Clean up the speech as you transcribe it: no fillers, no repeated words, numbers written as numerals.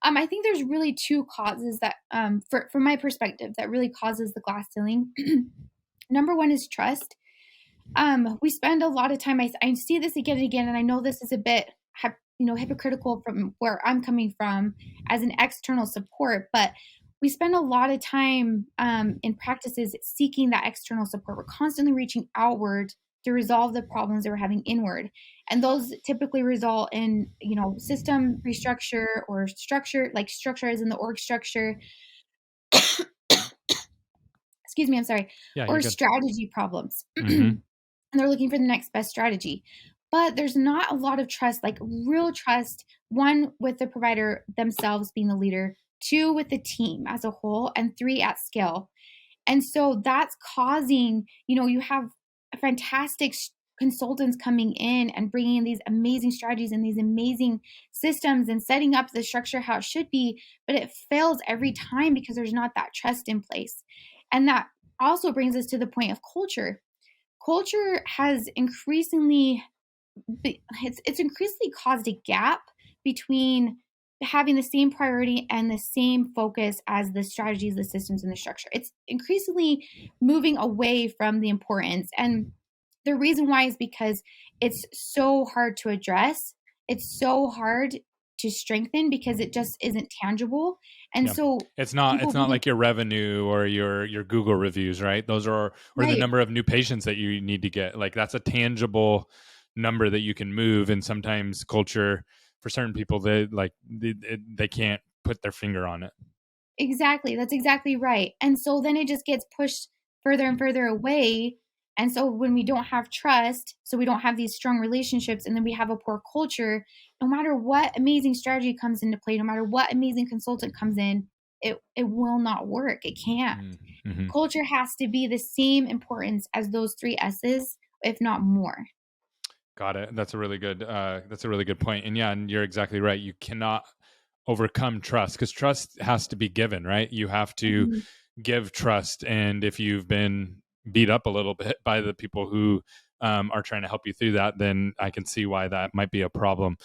I think there's really two causes that, from my perspective, that really causes the glass ceiling. Number one is trust. We spend a lot of time. I see this again and again, and I know this is a bit, hypocritical from where I'm coming from as an external support, but we spend a lot of time in practices seeking that external support. We're constantly reaching outward to resolve the problems that we're having inward, and those typically result in system restructure or structure as in the org structure. Excuse me, I'm sorry, Yeah, you're or good. strategy problems. Mm-hmm. And they're looking for the next best strategy. But there's not a lot of trust, like real trust, one with the provider themselves being the leader, two with the team as a whole, and three at scale. And so that's causing, you have fantastic consultants coming in and bringing in these amazing strategies and these amazing systems and setting up the structure how it should be, but it fails every time because there's not that trust in place. And that also brings us to the point of culture. Culture has it's increasingly caused a gap between having the same priority and the same focus as the strategies, the systems, and the structure. It's increasingly moving away from the importance. And the reason why is because it's so hard to address. It's so hard to strengthen because it just isn't tangible. And Yeah. so It's not people it's not really, like your revenue or your Google reviews, right? Those are, or the right. number of new patients that you need to get. Like that's a tangible number that you can move. And sometimes culture for certain people, they can't put their finger on it. Exactly. That's exactly right. And so then it just gets pushed further and further away. And so when we don't have trust, so we don't have these strong relationships, and then we have a poor culture, no matter what amazing strategy comes into play, no matter what amazing consultant comes in, it will not work. It can't. Mm-hmm. Culture has to be the same importance as those three S's, if not more. Got it. That's a really good point. And yeah, and you're exactly right. You cannot overcome trust because trust has to be given, right? You have to Mhm. give trust. And if you've been beat up a little bit by the people who are trying to help you through that, then I can see why that might be a problem.